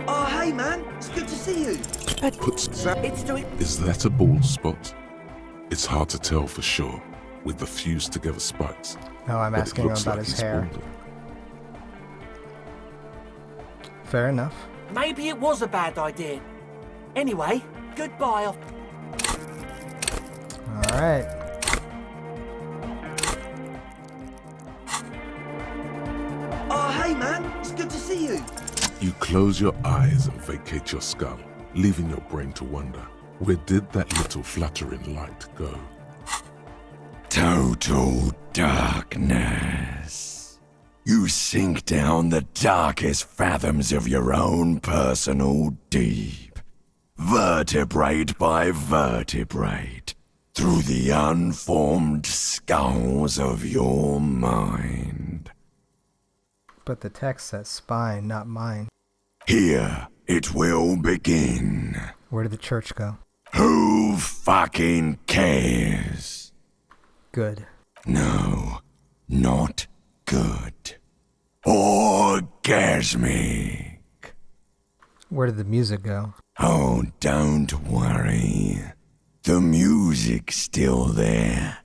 Oh, hey, man. It's good to see you. But... Puts It's doing... Is that a bald spot? It's hard to tell for sure, with the fused together spikes. No, I'm but it asking him looks about like his he's hair. balding. Fair enough. Maybe it was a bad idea. Anyway, goodbye. Alright. Oh, hey, man. It's good to see you. You close your eyes and vacate your skull, leaving your brain to wonder, where did that little fluttering light go? Total darkness. You sink down the darkest fathoms of your own personal deep, vertebrate by vertebrate, through the unformed skulls of your mind. But the text says spine, not mine. Here it will begin. Where did the church go? Who fucking cares? Good. No, not good. Orgasmic. Where did the music go? Oh, don't worry. The music's still there.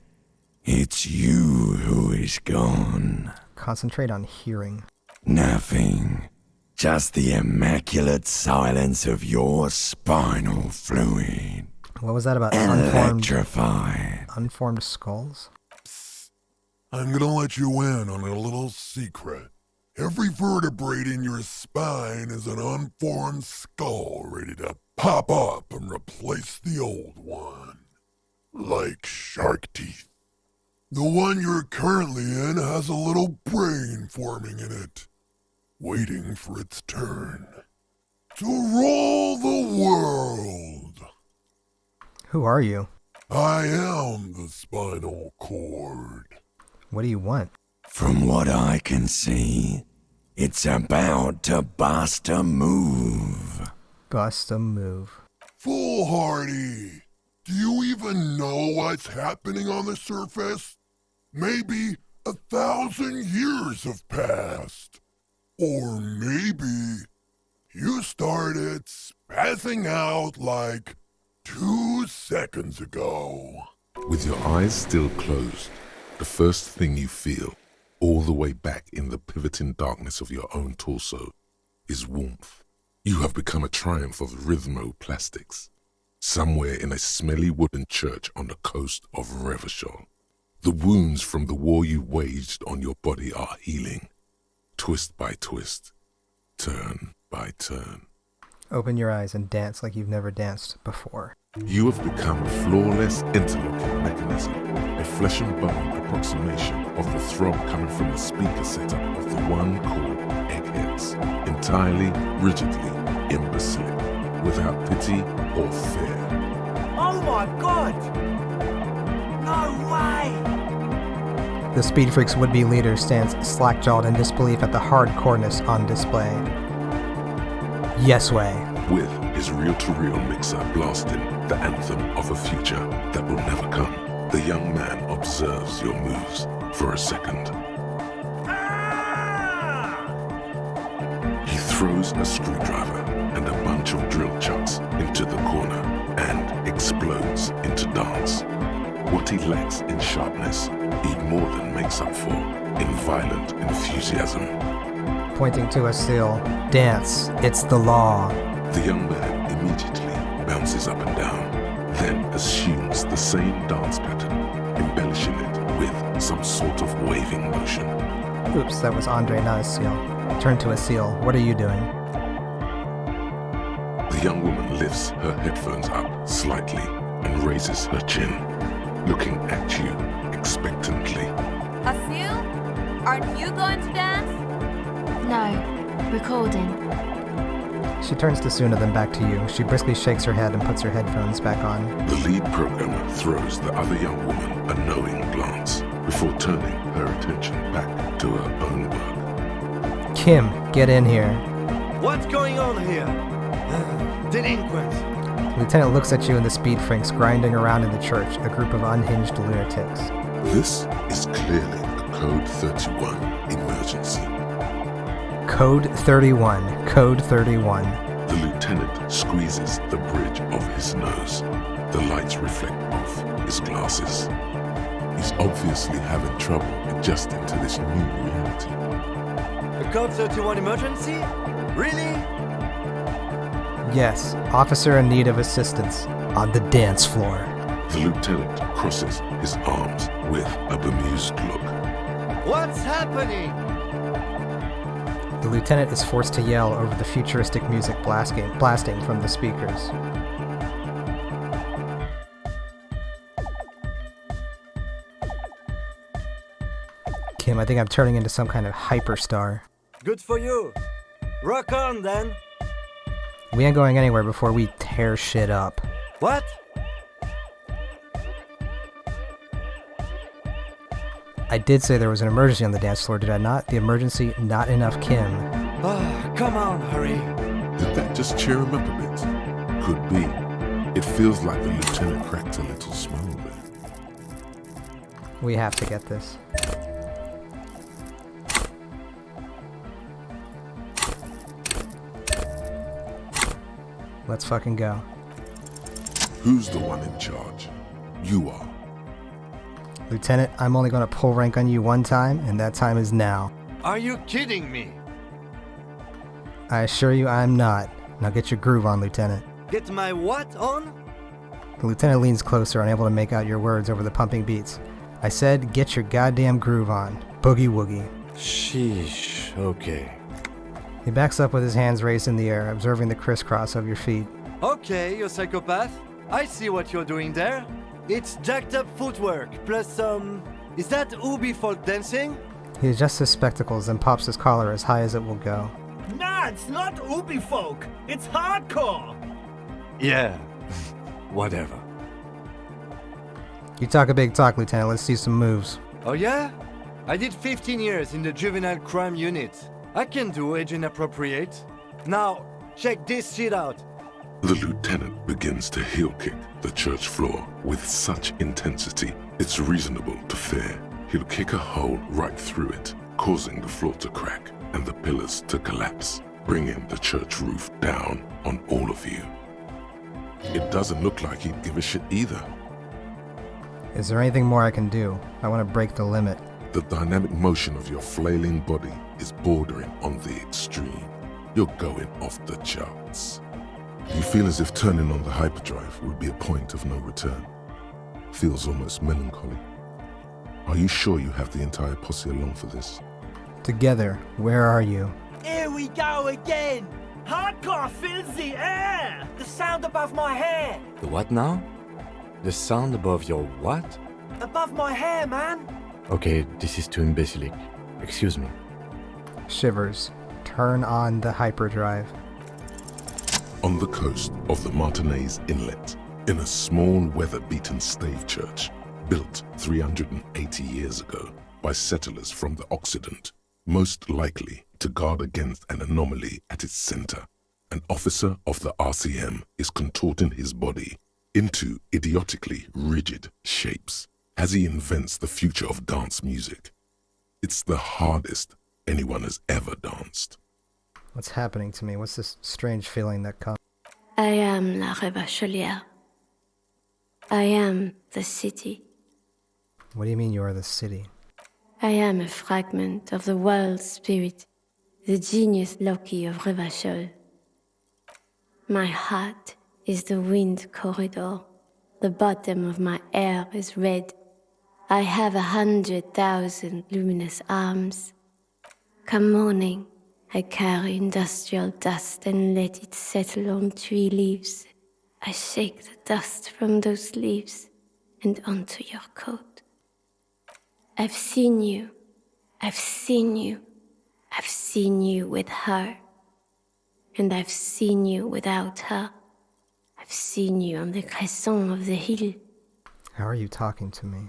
It's you who is gone. Concentrate on hearing. Nothing. Just the immaculate silence of your spinal fluid. What was that about Electrified. unformed skulls? I'm gonna let you in on a little secret. Every vertebrae in your spine is an unformed skull ready to pop up and replace the old one. Like shark teeth. The one you're currently in has a little brain forming in it, waiting for its turn to rule the world. Who are you? I am the spinal cord. What do you want? From what I can see, it's about to bust a move. Bust a move. Foolhardy! Do you even know what's happening on the surface? Maybe 1,000 years have passed. Or maybe you started spazzing out like 2 seconds ago. With your eyes still closed, the first thing you feel, all the way back in the pivoting darkness of your own torso, is warmth. You have become a triumph of rhythmoplastics, somewhere in a smelly wooden church on the coast of Revachol. The wounds from the war you waged on your body are healing, twist by twist, turn by turn. Open your eyes and dance like you've never danced before. You have become a flawless interlocking mechanism, a flesh and bone approximation of the throb coming from the speaker setup of the one called Eggheads, entirely, rigidly, imbecilic, without pity or fear. Oh my god! No way! The Speed Freaks would-be leader stands slack-jawed in disbelief at the hardcoreness on display. Yes way. With his reel-to-reel mixer blasting the anthem of a future that will never come, the young man observes your moves for a second. He throws a screwdriver and a bunch of drill chucks into the corner and explodes into dance. What he lacks in sharpness, he more than makes up for in violent enthusiasm. Pointing to a seal. Dance. It's the law. The young man immediately bounces up and down, then assumes the same dance pattern, embellishing it with some sort of waving motion. Oops, that was Andre, not a seal. Turn to a seal. What are you doing? The young woman lifts her headphones up slightly and raises her chin, looking at you expectantly. Asil, aren't you going to dance? No, recording. She turns to Suna, then back to you. She briskly shakes her head and puts her headphones back on. The lead programmer throws the other young woman a knowing glance before turning her attention back to her own work. Kim, get in here. What's going on here? Delinquents. Lieutenant looks at you and the speed franks grinding around in the church, a group of unhinged lunatics. This is clearly a Code 31 emergency. Code 31. Code 31. The lieutenant squeezes the bridge of his nose. The lights reflect off his glasses. He's obviously having trouble adjusting to this new reality. A Code 31 emergency? Really? Yes, officer in need of assistance on the dance floor. The lieutenant crosses his arms with a bemused look. What's happening? The lieutenant is forced to yell over the futuristic music blasting from the speakers. Kim, I think I'm turning into some kind of hyperstar. Good for you. Rock on, then. We ain't going anywhere before we tear shit up. What? I did say there was an emergency on the dance floor, did I not? The emergency, not enough Kim. Oh, come on, hurry. Did that just cheer him up a bit? Could be. It feels like the lieutenant cracked a little smile there. We have to get this. Let's fucking go. Who's the one in charge? You are. Lieutenant, I'm only gonna pull rank on you one time, and that time is now. Are you kidding me? I assure you I'm not. Now get your groove on, Lieutenant. Get my what on? The lieutenant leans closer, unable to make out your words over the pumping beats. I said, get your goddamn groove on. Boogie woogie. Sheesh, okay. He backs up with his hands raised in the air, observing the crisscross of your feet. Okay, you psychopath. I see what you're doing there. It's jacked up footwork, plus some... Is that Ubi folk dancing? He adjusts his spectacles and pops his collar as high as it will go. Nah, it's not Ubi folk. It's hardcore. Yeah, whatever. You talk a big talk, Lieutenant. Let's see some moves. Oh yeah? I did 15 years in the juvenile crime unit. I can do age inappropriate. Now, check this shit out. The lieutenant begins to heel kick the church floor with such intensity, it's reasonable to fear he'll kick a hole right through it, causing the floor to crack and the pillars to collapse, bringing the church roof down on all of you. It doesn't look like he'd give a shit either. Is there anything more I can do? I want to break the limit. The dynamic motion of your flailing body is bordering on the extreme. You're going off the charts. You feel as if turning on the hyperdrive would be a point of no return. Feels almost melancholy. Are you sure you have the entire posse along for this? Together, where are you? Here we go again. Hardcore fills the air. The sound above my hair. The what now? The sound above your what? Above my hair, man. Okay, this is too imbecilic. Excuse me. Shivers. Turn on the hyperdrive. On the coast of the Martinez Inlet, in a small weather-beaten stave church, built 380 years ago by settlers from the Occident, most likely to guard against an anomaly at its center, an officer of the RCM is contorting his body into idiotically rigid shapes as he invents the future of dance music. It's the hardest anyone has ever danced. What's happening to me? What's this strange feeling that comes? I am la Rebachelière. I am the city. What do you mean you are the city? I am a fragment of the world spirit, the genius Loki of Revachol. My heart is the wind corridor. The bottom of my air is red. I have 100,000 luminous arms. Come morning, I carry industrial dust and let it settle on tree leaves. I shake the dust from those leaves and onto your coat. I've seen you. I've seen you. I've seen you with her. And I've seen you without her. I've seen you on the crescent of the hill. How are you talking to me?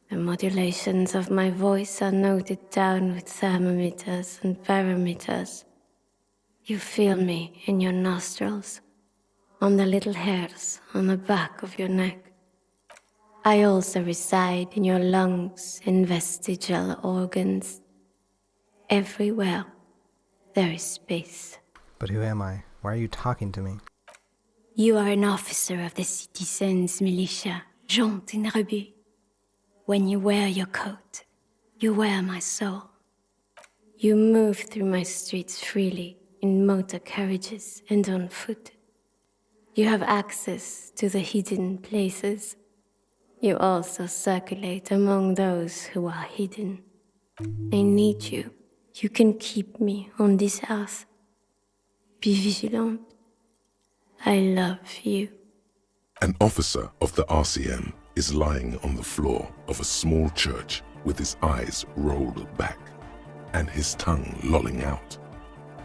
The modulations of my voice are noted down with thermometers and barometers. You feel me in your nostrils, on the little hairs on the back of your neck. I also reside in your lungs and vestigial organs. Everywhere there is space. But who am I? Why are you talking to me? You are an officer of the citizens' militia, Jaunt in Rebut. When you wear your coat, you wear my soul. You move through my streets freely, in motor carriages and on foot. You have access to the hidden places. You also circulate among those who are hidden. I need you. You can keep me on this earth. Be vigilant. I love you. An officer of the RCM is lying on the floor of a small church with his eyes rolled back and his tongue lolling out.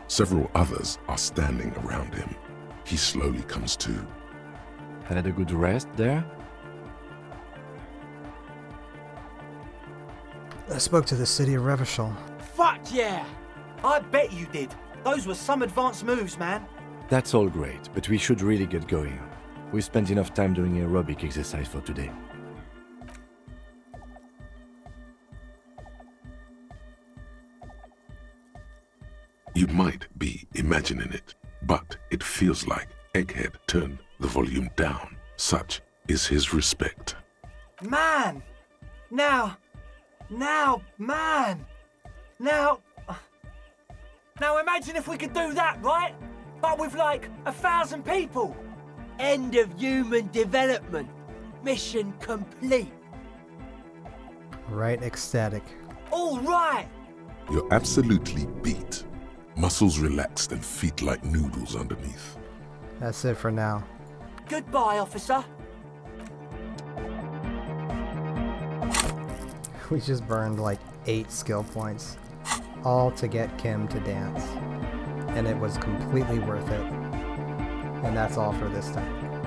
Several others are standing around him. He slowly comes to. Had a good rest there? I spoke to the city of Revachol. Fuck yeah! I bet you did. Those were some advanced moves, man. That's all great, but we should really get going. We spent enough time doing aerobic exercise for today. You might be imagining it, but it feels like Egghead turned the volume down. Such is his respect. Man! Now, man! Now imagine if we could do that, right? But with like 1,000 people. End of human development. Mission complete. Right, ecstatic. All right! You're absolutely beat. Muscles relaxed and feet like noodles underneath. That's it for now. Goodbye, officer. We just burned like 8 skill points, all to get Kim to dance. And it was completely worth it. And that's all for this time.